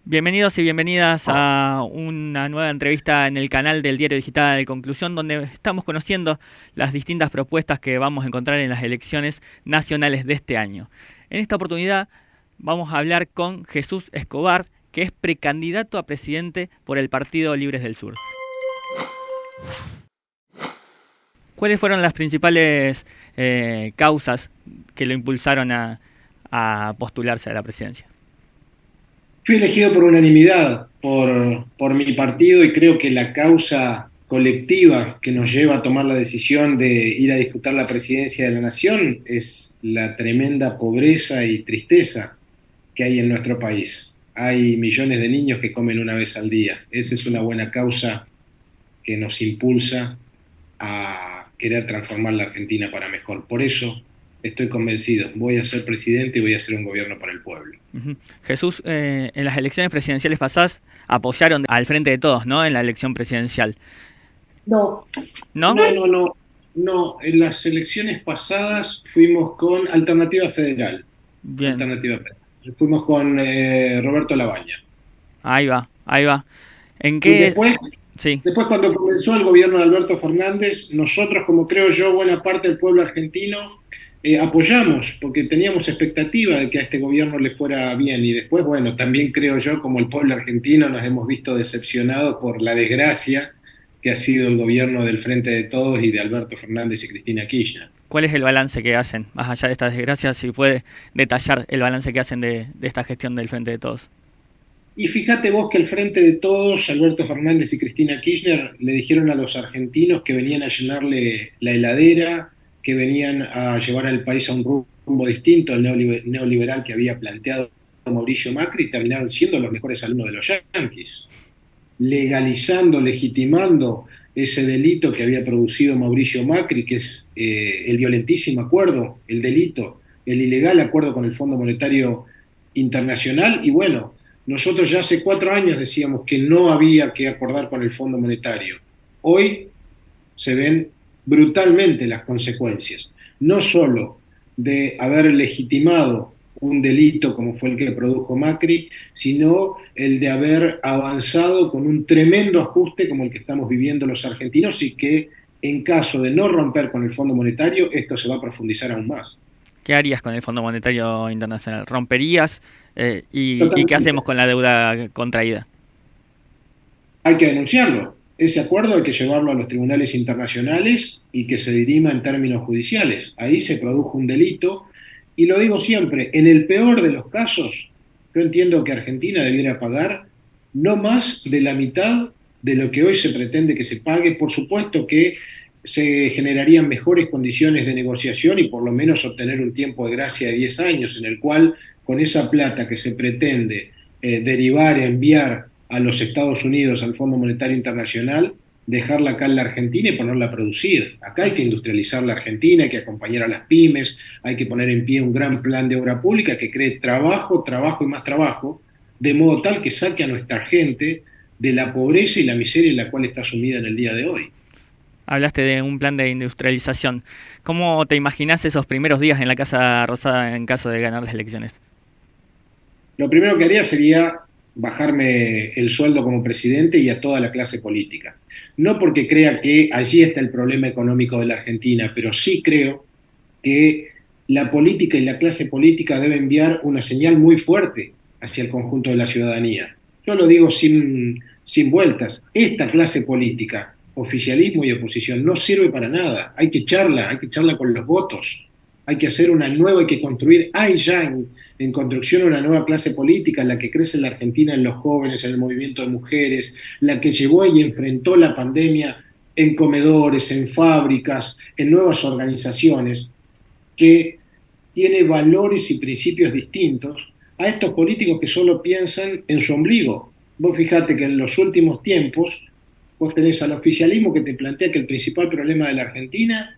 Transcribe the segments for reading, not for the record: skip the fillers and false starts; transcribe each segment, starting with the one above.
Bienvenidos y bienvenidas a una nueva entrevista en el canal del Diario Digital Conclusión, donde estamos conociendo las distintas propuestas que vamos a encontrar en las elecciones nacionales de este año. En esta oportunidad vamos a hablar con Jesús Escobar, que es precandidato a presidente por el Partido Libres del Sur. ¿Cuáles fueron las principales causas que lo impulsaron a postularse a la presidencia? Fui elegido por unanimidad por mi partido y creo que la causa colectiva que nos lleva a tomar la decisión de ir a disputar la presidencia de la nación es la tremenda pobreza y tristeza que hay en nuestro país. Hay millones de niños que comen una vez al día. Esa es una buena causa que nos impulsa a querer transformar la Argentina para mejor. Por eso estoy convencido, voy a ser presidente y voy a hacer un gobierno para el pueblo. Jesús, en las elecciones presidenciales pasadas apoyaron al Frente de Todos, ¿no? En la elección presidencial. No, ¿No? no. En las elecciones pasadas fuimos con Alternativa Federal. Bien, Alternativa Federal. Fuimos con Roberto Labaña. ahí va, ahí va. ¿En Y qué? Sí, después cuando comenzó el gobierno de Alberto Fernández, nosotros, como creo yo, buena parte del pueblo argentino, apoyamos, porque teníamos expectativa de que a este gobierno le fuera bien. Y después, bueno, también creo yo, como el pueblo argentino, nos hemos visto decepcionados por la desgracia que ha sido el gobierno del Frente de Todos y de Alberto Fernández y Cristina Kirchner. ¿cuál es el balance que hacen? Más allá de estas desgracias, si puede detallar el balance que hacen de esta gestión del Frente de Todos. Y fíjate vos que el Frente de Todos, Alberto Fernández y Cristina Kirchner, le dijeron a los argentinos que venían a llenarle la heladera, que venían a llevar al país a un rumbo distinto al neoliberal que había planteado Mauricio Macri, y terminaron siendo los mejores alumnos de los yanquis, legalizando, legitimando ese delito que había producido Mauricio Macri, que es el violentísimo acuerdo, el delito, el ilegal acuerdo con el Fondo Monetario Internacional. Y bueno, nosotros ya hace 4 años decíamos que no había que acordar con el Fondo Monetario. Hoy se ven brutalmente las consecuencias, no solo de haber legitimado un delito como fue el que produjo Macri, sino el de haber avanzado con un tremendo ajuste como el que estamos viviendo los argentinos y que en caso de no romper con el Fondo Monetario, esto se va a profundizar aún más. ¿Qué harías con el Fondo Monetario Internacional? ¿Romperías? ¿Y qué hacemos Totalmente. con la deuda contraída? Hay que denunciarlo. Ese acuerdo hay que llevarlo a los tribunales internacionales y que se dirima en términos judiciales. Ahí se produjo un delito y lo digo siempre, en el peor de los casos, yo entiendo que Argentina debiera pagar no más de la mitad de lo que hoy se pretende que se pague. Por supuesto que se generarían mejores condiciones de negociación y por lo menos obtener un tiempo de gracia de 10 años en el cual con esa plata que se pretende derivar, enviar a los Estados Unidos, al Fondo Monetario Internacional, dejarla acá en la Argentina y ponerla a producir. Acá hay que industrializar la Argentina, hay que acompañar a las pymes, hay que poner en pie un gran plan de obra pública que cree trabajo, trabajo y más trabajo, de modo tal que saque a nuestra gente de la pobreza y la miseria en la cual está sumida en el día de hoy. Hablaste de un plan de industrialización. ¿Cómo te imaginás esos primeros días en la Casa Rosada en caso de ganar las elecciones? Lo primero que haría sería bajarme el sueldo como presidente y a toda la clase política. No porque crea que allí está el problema económico de la Argentina, pero sí creo que la política y la clase política deben enviar una señal muy fuerte hacia el conjunto de la ciudadanía. Yo lo digo sin vueltas. Esta clase política, oficialismo y oposición, no sirve para nada. Hay que echarla con los votos. Hay que hacer una nueva, hay que construir, hay ya en construcción una nueva clase política, la que crece en la Argentina en los jóvenes, en el movimiento de mujeres, la que llevó y enfrentó la pandemia en comedores, en fábricas, en nuevas organizaciones, que tiene valores y principios distintos a estos políticos que solo piensan en su ombligo. Vos fijate que en los últimos tiempos vos tenés al oficialismo que te plantea que el principal problema de la Argentina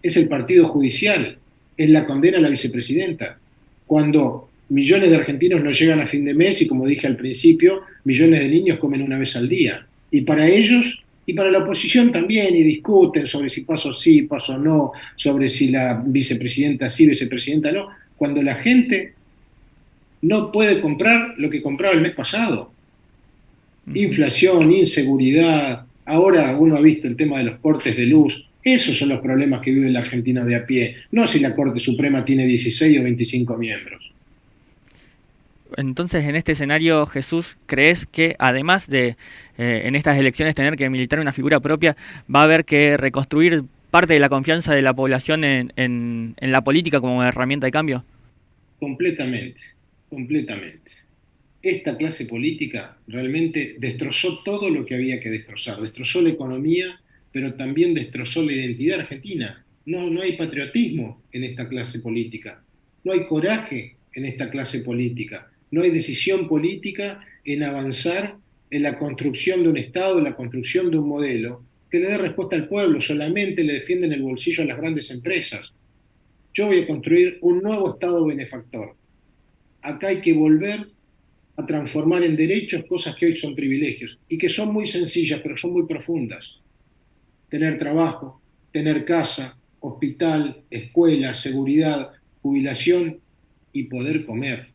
es el partido judicial, es la condena a la vicepresidenta, cuando millones de argentinos no llegan a fin de mes y, como dije al principio, millones de niños comen una vez al día. Y para ellos y para la oposición también, y discuten sobre si paso sí, paso no, sobre si la vicepresidenta sí, vicepresidenta no, cuando la gente no puede comprar lo que compraba el mes pasado. Ujú. Inflación, inseguridad, ahora uno ha visto el tema de los cortes de luz. Esos son los problemas que vive el argentino de a pie, no si la Corte Suprema tiene 16 o 25 miembros. Entonces, en este escenario, Jesús, ¿crees que además de en estas elecciones tener que militar una figura propia, va a haber que reconstruir parte de la confianza de la población en la política como herramienta de cambio? Completamente, completamente. Esta clase política realmente destrozó todo lo que había que destrozar. Destrozó la economía, pero también destrozó la identidad argentina. No, no hay patriotismo en esta clase política. No hay coraje en esta clase política. No hay decisión política en avanzar en la construcción de un Estado, en la construcción de un modelo que le dé respuesta al pueblo. Solamente le defienden el bolsillo a las grandes empresas. Yo voy a construir un nuevo Estado benefactor. Acá hay que volver a transformar en derechos cosas que hoy son privilegios y que son muy sencillas, pero son muy profundas. Tener trabajo, tener casa, hospital, escuela, seguridad, jubilación y poder comer.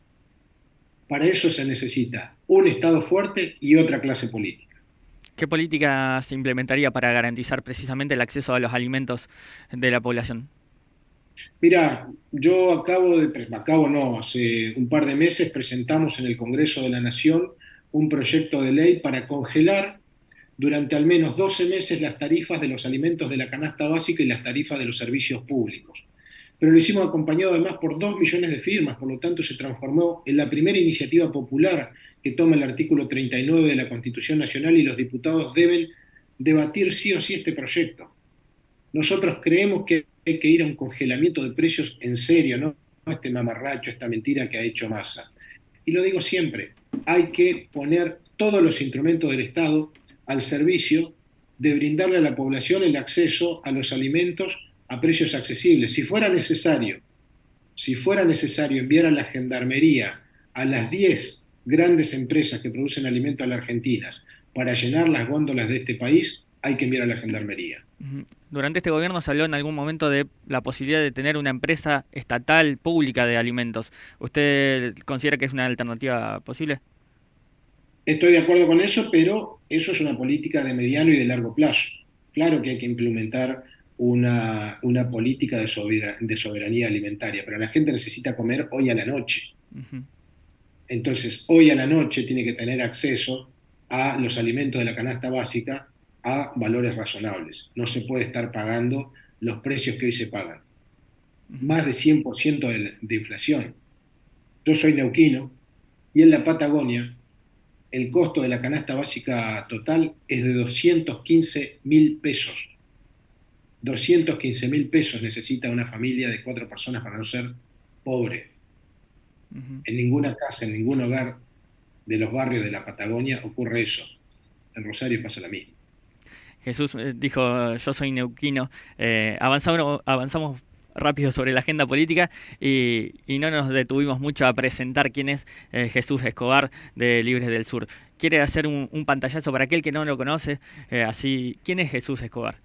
Para eso se necesita un Estado fuerte y otra clase política. ¿Qué política se implementaría para garantizar precisamente el acceso a los alimentos de la población? Mira, acabo no, hace un par de meses presentamos en el Congreso de la Nación un proyecto de ley para congelar durante al menos 12 meses las tarifas de los alimentos de la canasta básica y las tarifas de los servicios públicos. Pero lo hicimos acompañado además por 2 millones de firmas, por lo tanto se transformó en la primera iniciativa popular que toma el artículo 39 de la Constitución Nacional y los diputados deben debatir sí o sí este proyecto. Nosotros creemos que hay que ir a un congelamiento de precios en serio, no este mamarracho, esta mentira que ha hecho Massa. Y lo digo siempre, hay que poner todos los instrumentos del Estado al servicio de brindarle a la población el acceso a los alimentos a precios accesibles. Si fuera necesario enviar a la gendarmería a las 10 grandes empresas que producen alimentos a la Argentina para llenar las góndolas de este país, hay que enviar a la gendarmería. Durante este gobierno se habló en algún momento de la posibilidad de tener una empresa estatal pública de alimentos. ¿Usted considera que es una alternativa posible? Estoy de acuerdo con eso, pero eso es una política de mediano y de largo plazo. Claro que hay que implementar una política de soberanía alimentaria, pero la gente necesita comer hoy a la noche. Ujú. Entonces, hoy a la noche tiene que tener acceso a los alimentos de la canasta básica a valores razonables. No se puede estar pagando los precios que hoy se pagan. Ujú. Más de 100% de inflación. Yo soy neuquino y en la Patagonia el costo de la canasta básica total es de 215.000 pesos. 215.000 pesos necesita una familia de 4 personas para no ser pobre. Ujú. En ninguna casa, en ningún hogar de los barrios de la Patagonia ocurre eso. En Rosario pasa lo mismo. Jesús dijo, yo soy neuquino. Avanzamos rápido sobre la agenda política y no nos detuvimos mucho a presentar quién es Jesús Escobar de Libres del Sur. ¿Quiere hacer un pantallazo para aquel que no lo conoce? Así, ¿quién es Jesús Escobar?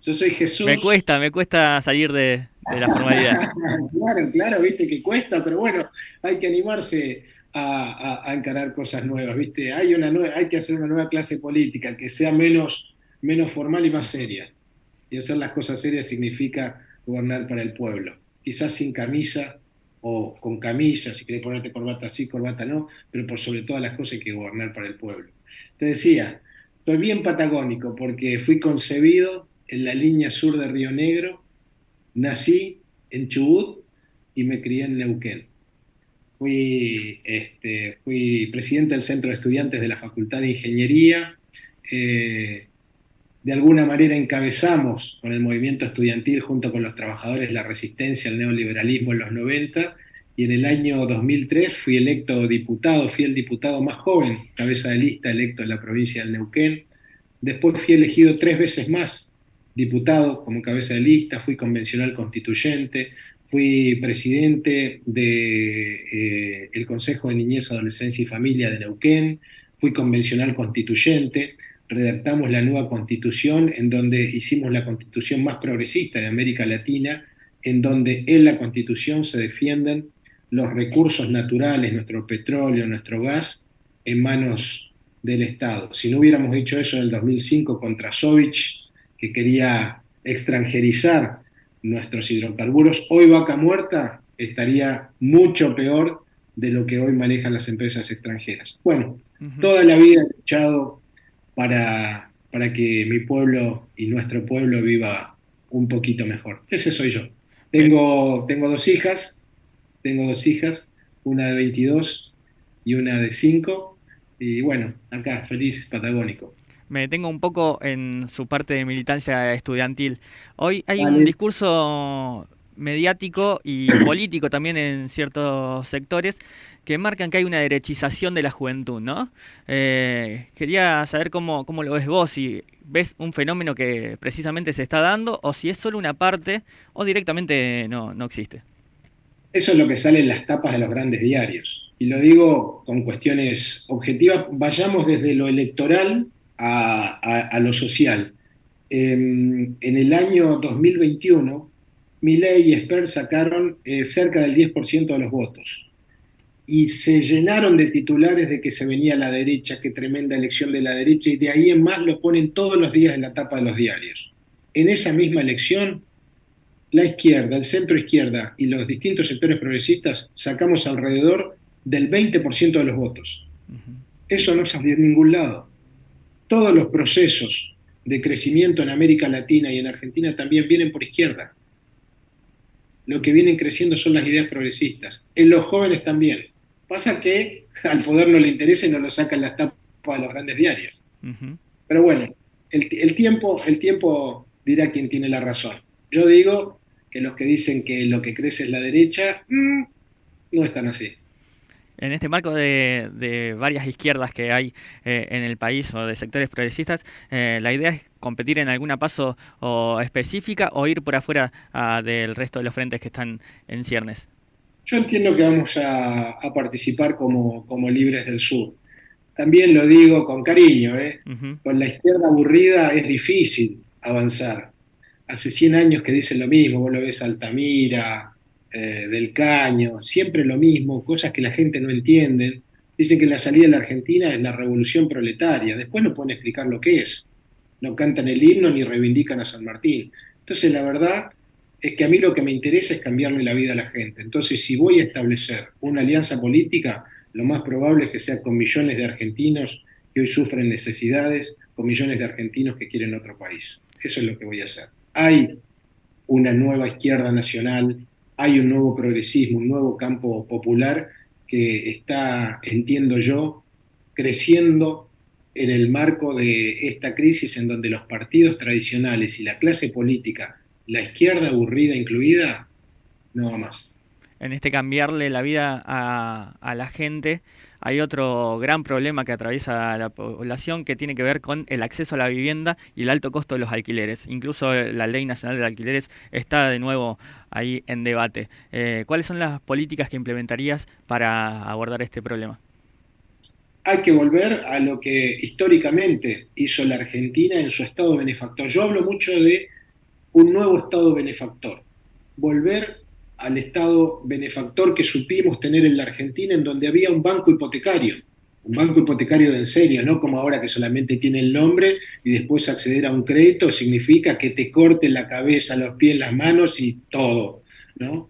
Yo soy Jesús. Me cuesta salir de la formalidad. Claro, claro, viste que cuesta, pero bueno, hay que animarse a encarar cosas nuevas, viste. Hay que hacer una nueva clase política que sea menos formal y más seria. Y hacer las cosas serias significa gobernar para el pueblo. Quizás sin camisa o con camisa, si querés ponerte corbata sí, corbata no, pero por sobre todas las cosas hay que gobernar para el pueblo. Te decía, soy bien patagónico porque fui concebido en la línea sur de Río Negro, nací en Chubut y me crié en Neuquén. Fui presidente del Centro de Estudiantes de la Facultad de Ingeniería. eh, de alguna manera encabezamos con el movimiento estudiantil junto con los trabajadores la resistencia al neoliberalismo en los 90 y en el año 2003 fui el diputado más joven, cabeza de lista electo en la provincia del Neuquén. Después fui elegido 3 veces más diputado como cabeza de lista, fui convencional constituyente, fui presidente del Consejo de Niñez, Adolescencia y Familia de Neuquén, fui convencional constituyente, redactamos la nueva constitución en donde hicimos la constitución más progresista de América Latina, en donde en la constitución se defienden los recursos naturales, nuestro petróleo, nuestro gas, en manos del Estado. Si no hubiéramos hecho eso en el 2005 contra Sovich, que quería extranjerizar nuestros hidrocarburos, hoy Vaca Muerta estaría mucho peor de lo que hoy manejan las empresas extranjeras. Bueno, Ujú. toda la vida he luchado para que mi pueblo y nuestro pueblo viva un poquito mejor. Ese soy yo. Me, Tengo tengo dos hijas, una de 22 y una de 5 y bueno, acá, feliz patagónico. Me detengo un poco en su parte de militancia estudiantil. Hoy hay un Vale. discurso mediático y político también en ciertos sectores que marcan que hay una derechización de la juventud, ¿no? Quería saber cómo lo ves vos, si ves un fenómeno que precisamente se está dando o si es solo una parte o directamente no existe. Eso es lo que sale en las tapas de los grandes diarios. Y lo digo con cuestiones objetivas. Vayamos desde lo electoral a lo social. En el año 2021, Milei y Esper sacaron cerca del 10% de los votos. Y se llenaron de titulares de que se venía la derecha, qué tremenda elección de la derecha, y de ahí en más lo ponen todos los días en la tapa de los diarios. En esa misma elección, la izquierda, el centro izquierda y los distintos sectores progresistas sacamos alrededor del 20% de los votos. Ujú. Eso no salió en ningún lado. Todos los procesos de crecimiento en América Latina y en Argentina también vienen por izquierda. Lo que vienen creciendo son las ideas progresistas. En los jóvenes también. Pasa que al poder no le interesa y no lo sacan las tapas de los grandes diarios. Ujú. Pero bueno, el tiempo dirá quién tiene la razón. Yo digo que los que dicen que lo que crece es la derecha, no están así. En este marco de varias izquierdas que hay en el país o de sectores progresistas, la idea es competir en alguna paso o específica o ir por afuera del resto de los frentes que están en ciernes. Yo entiendo que vamos a participar como libres del sur. También lo digo con cariño, ¿eh? Ujú. Con la izquierda aburrida es difícil avanzar. Hace 100 años que dicen lo mismo, vos lo ves a Altamira, Del Caño, siempre lo mismo, cosas que la gente no entiende. Dicen que la salida de la Argentina es la revolución proletaria, después no pueden explicar lo que es. No cantan el himno ni reivindican a San Martín. Entonces, la verdad es que a mí lo que me interesa es cambiarle la vida a la gente. Entonces, si voy a establecer una alianza política, lo más probable es que sea con millones de argentinos que hoy sufren necesidades, con millones de argentinos que quieren otro país. Eso es lo que voy a hacer. Hay una nueva izquierda nacional, hay un nuevo progresismo, un nuevo campo popular que está, entiendo yo, creciendo en el marco de esta crisis en donde los partidos tradicionales y la clase política, la izquierda aburrida incluida, no va más. En este cambiarle la vida a la gente, hay otro gran problema que atraviesa la población que tiene que ver con el acceso a la vivienda y el alto costo de los alquileres. Incluso la Ley Nacional de Alquileres está de nuevo ahí en debate. ¿Cuáles son las políticas que implementarías para abordar este problema? Hay que volver a lo que históricamente hizo la Argentina en su estado benefactor. Yo hablo mucho de un nuevo estado benefactor, volver al estado benefactor que supimos tener en la Argentina, en donde había un banco hipotecario de en serio, no como ahora que solamente tiene el nombre y después acceder a un crédito significa que te corten la cabeza, los pies, las manos y todo, ¿no?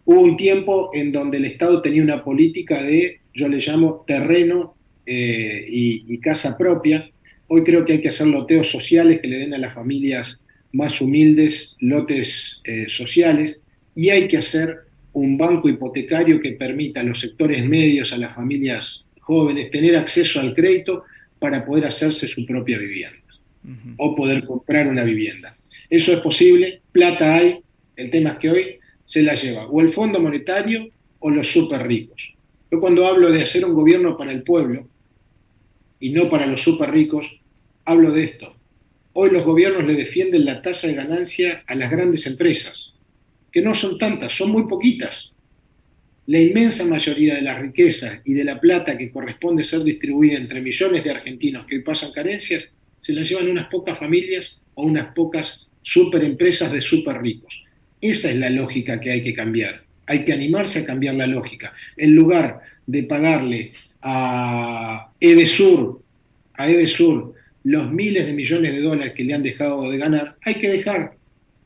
Hubo un tiempo en donde el Estado tenía una política de, yo le llamo terreno y casa propia. Hoy creo que hay que hacer loteos sociales que le den a las familias más humildes lotes sociales y hay que hacer un banco hipotecario que permita a los sectores medios, a las familias jóvenes, tener acceso al crédito para poder hacerse su propia vivienda Ujú. o poder comprar una vivienda. Eso es posible, plata hay, el tema es que hoy se la lleva o el Fondo Monetario o los súper ricos. Yo cuando hablo de hacer un gobierno para el pueblo y no para los súper ricos, hablo de esto. Hoy los gobiernos le defienden la tasa de ganancia a las grandes empresas, que no son tantas, son muy poquitas. La inmensa mayoría de las riquezas y de la plata que corresponde ser distribuida entre millones de argentinos que hoy pasan carencias, se la llevan unas pocas familias o unas pocas superempresas de super ricos. Esa es la lógica que hay que cambiar. Hay que animarse a cambiar la lógica. En lugar de pagarle a Edesur los miles de millones de dólares que le han dejado de ganar, hay que dejar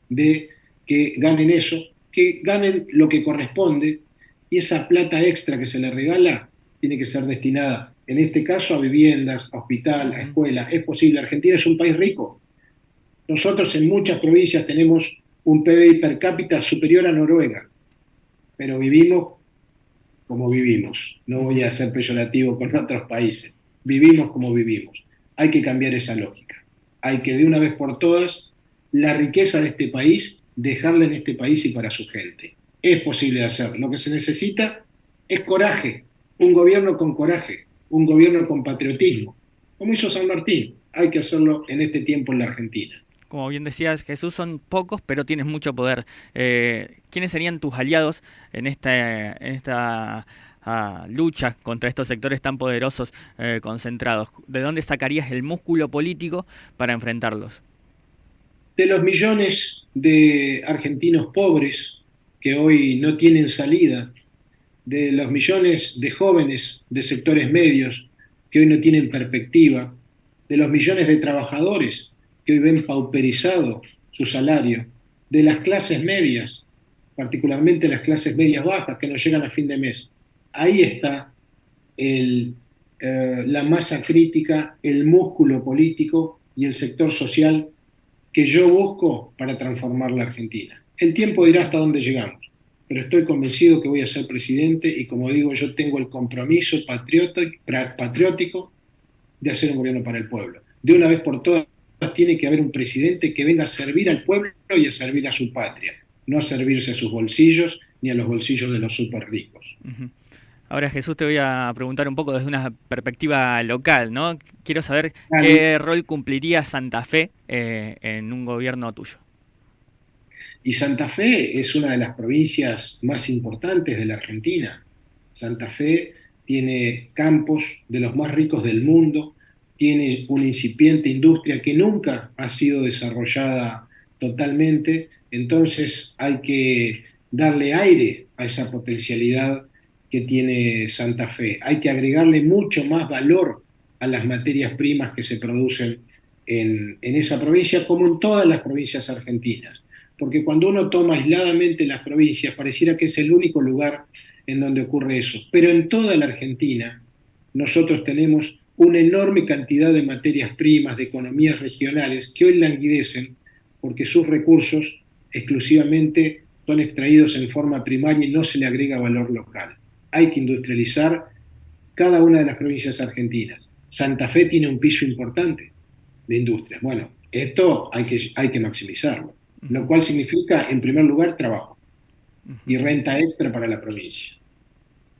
de que ganen eso, que ganen lo que corresponde, y esa plata extra que se les regala tiene que ser destinada, en este caso, a viviendas, a hospital, a Ujú. escuela. Es posible. Argentina es un país rico. Nosotros en muchas provincias tenemos un PBI per cápita superior a Noruega, pero vivimos como vivimos. No voy a ser peyorativo con otros países. Vivimos como vivimos. Hay que cambiar esa lógica. Hay que de una vez por todas la riqueza de este país dejarla en este país y para su gente. Es posible hacerlo. Lo que se necesita es coraje, un gobierno con coraje, un gobierno con patriotismo, como hizo San Martín. Hay que hacerlo en este tiempo en la Argentina. Como bien decías, Jesús, son pocos, pero tienes mucho poder. ¿Quiénes serían tus aliados en esta lucha contra estos sectores tan poderosos concentrados? ¿De dónde sacarías el músculo político para enfrentarlos? De los millones de argentinos pobres que hoy no tienen salida, de los millones de jóvenes de sectores medios que hoy no tienen perspectiva, de los millones de trabajadores que hoy ven pauperizado su salario, de las clases medias, particularmente las clases medias bajas que no llegan a fin de mes. Ahí está la masa crítica, el músculo político y el sector social que yo busco para transformar la Argentina. El tiempo dirá hasta dónde llegamos, pero estoy convencido que voy a ser presidente y, como digo, yo tengo el compromiso patriótico de hacer un gobierno para el pueblo. De una vez por todas tiene que haber un presidente que venga a servir al pueblo y a servir a su patria, no a servirse a sus bolsillos ni a los bolsillos de los súper ricos. Ujú. Ahora, Jesús, te voy a preguntar un poco desde una perspectiva local, ¿no? Quiero saber qué rol cumpliría Santa Fe en un gobierno tuyo. Y Santa Fe es una de las provincias más importantes de la Argentina. Santa Fe tiene campos de los más ricos del mundo, tiene una incipiente industria que nunca ha sido desarrollada totalmente, entonces hay que darle aire a esa potencialidad que tiene Santa Fe. Hay que agregarle mucho más valor a las materias primas que se producen en esa provincia, como en todas las provincias argentinas, porque cuando uno toma aisladamente las provincias, pareciera que es el único lugar en donde ocurre eso. Pero en toda la Argentina nosotros tenemos una enorme cantidad de materias primas, de economías regionales que hoy languidecen porque sus recursos exclusivamente son extraídos en forma primaria y no se le agrega valor local. Hay que industrializar cada una de las provincias argentinas. Santa Fe tiene un piso importante de industrias. Bueno, esto hay que maximizarlo, lo Ujú, cual significa, en primer lugar, trabajo y ujú. renta extra para la provincia.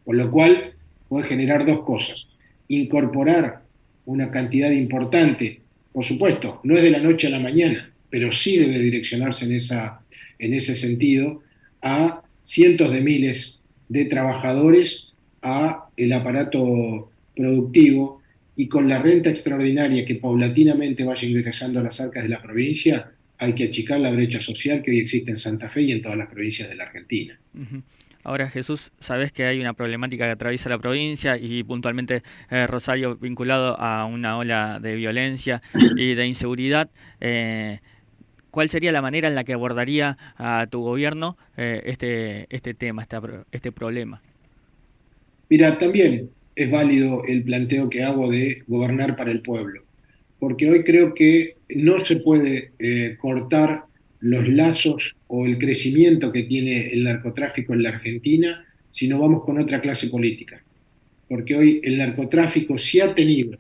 Por lo cual, puede generar dos cosas. Incorporar una cantidad importante, por supuesto, no es de la noche a la mañana, pero sí debe direccionarse en ese sentido a cientos de miles de trabajadores, a el aparato productivo, y con la renta extraordinaria que paulatinamente vaya ingresando a las arcas de la provincia, hay que achicar la brecha social que hoy existe en Santa Fe y en todas las provincias de la Argentina. Ujú. Ahora, Jesús, sabes que hay una problemática que atraviesa la provincia y puntualmente Rosario vinculado a una ola de violencia y de inseguridad. ¿Cuál sería la manera en la que abordaría a tu gobierno este tema, este problema? Mira, también es válido el planteo que hago de gobernar para el pueblo, porque hoy creo que no se puede cortar los lazos o el crecimiento que tiene el narcotráfico en la Argentina si no vamos con otra clase política, porque hoy el narcotráfico sí ha tenido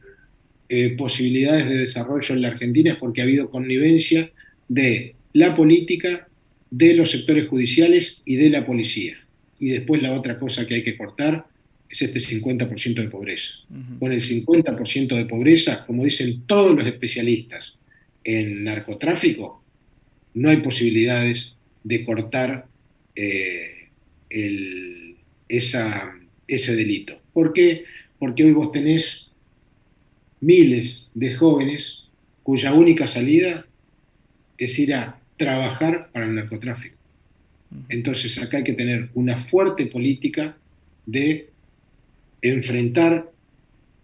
posibilidades de desarrollo en la Argentina es porque ha habido connivencia de la política, de los sectores judiciales y de la policía. Y después la otra cosa que hay que cortar es este 50% de pobreza. Ujú. Con el 50% de pobreza, como dicen todos los especialistas en narcotráfico, no hay posibilidades de cortar eh, el, ese delito. ¿Por qué? Porque hoy vos tenés miles de jóvenes cuya única salida es ir a trabajar para el narcotráfico. Entonces acá hay que tener una fuerte política de enfrentar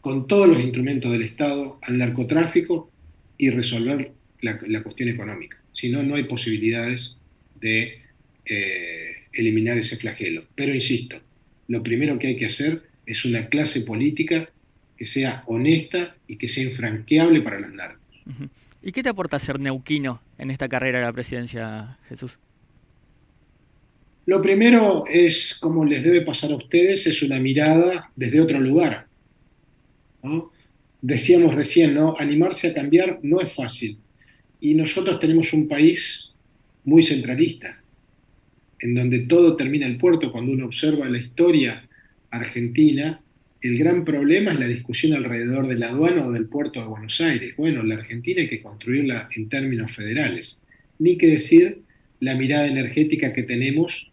con todos los instrumentos del Estado al narcotráfico y resolver la cuestión económica. Si no, no hay posibilidades de eliminar ese flagelo. Pero insisto, lo primero que hay que hacer es una clase política que sea honesta y que sea infranqueable para los narcos. Ujú. ¿Y qué te aporta ser neuquino en esta carrera de la presidencia, Jesús? Lo primero es, como les debe pasar a ustedes, es una mirada desde otro lugar, ¿no? Decíamos recién, ¿no? Animarse a cambiar no es fácil. Y nosotros tenemos un país muy centralista, en donde todo termina en el puerto. Cuando uno observa la historia argentina, el gran problema es la discusión alrededor de la aduana o del puerto de Buenos Aires. Bueno, la Argentina hay que construirla en términos federales. Ni que decir la mirada energética que tenemos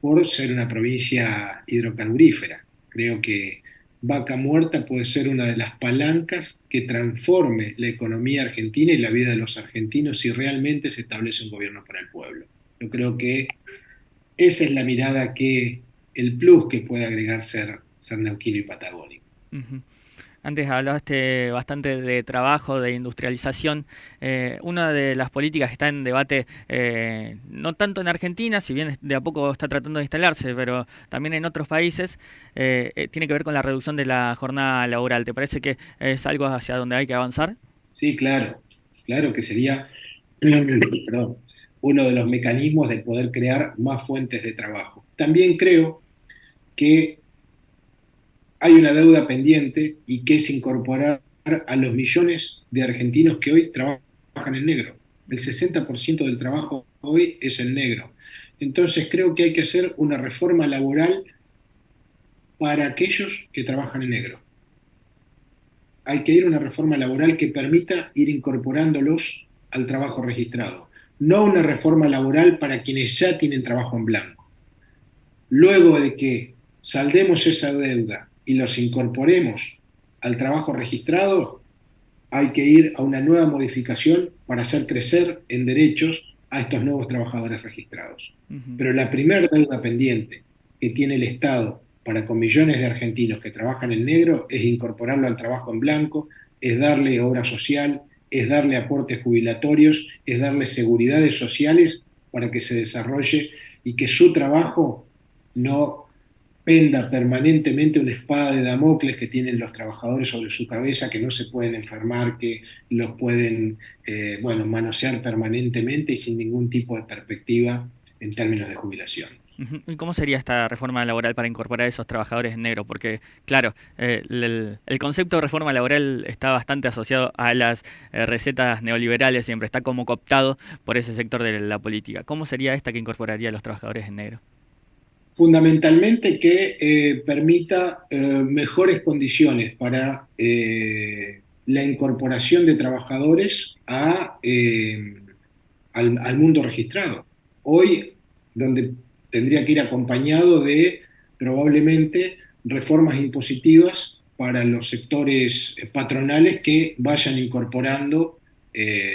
por ser una provincia hidrocarburífera. Creo que Vaca Muerta puede ser una de las palancas que transforme la economía argentina y la vida de los argentinos si realmente se establece un gobierno para el pueblo. Yo creo que esa es la mirada que, el plus que puede agregar ser neuquino y patagónico. Ujú. Antes hablaste bastante de trabajo, de industrialización. Una de las políticas que está en debate, no tanto en Argentina, si bien de a poco está tratando de instalarse, pero también en otros países, tiene que ver con la reducción de la jornada laboral. ¿Te parece que es algo hacia donde hay que avanzar? Sí, claro, claro que sería, perdón, uno de los mecanismos de poder crear más fuentes de trabajo. También creo que hay una deuda pendiente y que es incorporar a los millones de argentinos que hoy trabajan en negro. El 60% del trabajo hoy es en negro. Entonces creo que hay que hacer una reforma laboral para aquellos que trabajan en negro. Hay que ir a una reforma laboral que permita ir incorporándolos al trabajo registrado, no una reforma laboral para quienes ya tienen trabajo en blanco. Luego de que saldemos esa deuda y los incorporemos al trabajo registrado, hay que ir a una nueva modificación para hacer crecer en derechos a estos nuevos trabajadores registrados. Ujú. Pero la primera deuda pendiente que tiene el Estado para con millones de argentinos que trabajan en negro es incorporarlo al trabajo en blanco, es darle obra social, es darle aportes jubilatorios, es darle seguridades sociales para que se desarrolle y que su trabajo no penda permanentemente una espada de Damocles que tienen los trabajadores sobre su cabeza, que no se pueden enfermar, que los pueden bueno, manosear permanentemente y sin ningún tipo de perspectiva en términos de jubilación. Ujú. ¿Y cómo sería esta reforma laboral para incorporar a esos trabajadores en negro? Porque, claro, el concepto de reforma laboral está bastante asociado a las recetas neoliberales, siempre está como cooptado por ese sector de la política. ¿Cómo sería esta que incorporaría a los trabajadores en negro? Fundamentalmente que permita mejores condiciones para la incorporación de trabajadores al mundo registrado. Hoy, donde tendría que ir acompañado de probablemente reformas impositivas para los sectores patronales que vayan incorporando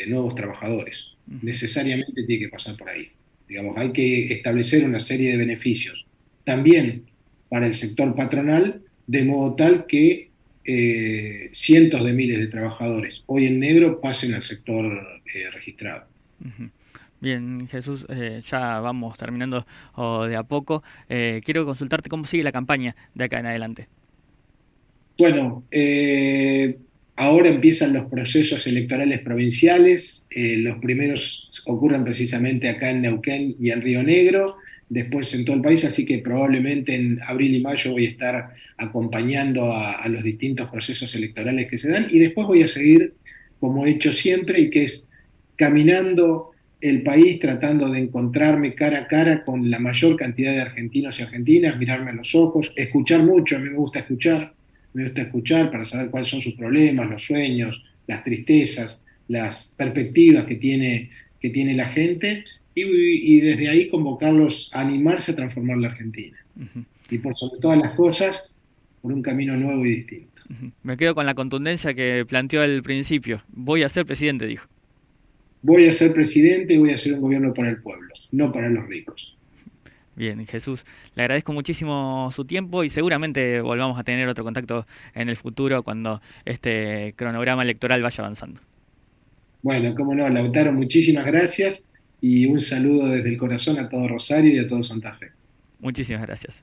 nuevos trabajadores. Ujú. Necesariamente tiene que pasar por ahí. Digamos, hay que establecer una serie de beneficios también para el sector patronal, de modo tal que cientos de miles de trabajadores hoy en negro pasen al sector registrado. Ujú. Bien, Jesús, ya vamos terminando de a poco. Quiero consultarte cómo sigue la campaña de acá en adelante. Bueno, ahora empiezan los procesos electorales provinciales, los primeros ocurren precisamente acá en Neuquén y en Río Negro, después en todo el país, así que probablemente en abril y mayo voy a estar acompañando a los distintos procesos electorales que se dan y después voy a seguir como he hecho siempre y que es caminando el país tratando de encontrarme cara a cara con la mayor cantidad de argentinos y argentinas, mirarme a los ojos, escuchar mucho, a mí me gusta escuchar para saber cuáles son sus problemas, los sueños, las tristezas, las perspectivas que tiene la gente y desde ahí convocarlos a animarse a transformar la Argentina. Ujú. Y por sobre todas las cosas, por un camino nuevo y distinto. Ujú. Me quedo con la contundencia que planteó al principio. Voy a ser presidente, dijo. Voy a ser presidente y voy a hacer un gobierno para el pueblo, no para los ricos. Bien, Jesús, le agradezco muchísimo su tiempo y seguramente volvamos a tener otro contacto en el futuro cuando este cronograma electoral vaya avanzando. Bueno, cómo no, Lautaro, muchísimas gracias y un saludo desde el corazón a todo Rosario y a todo Santa Fe. Muchísimas gracias.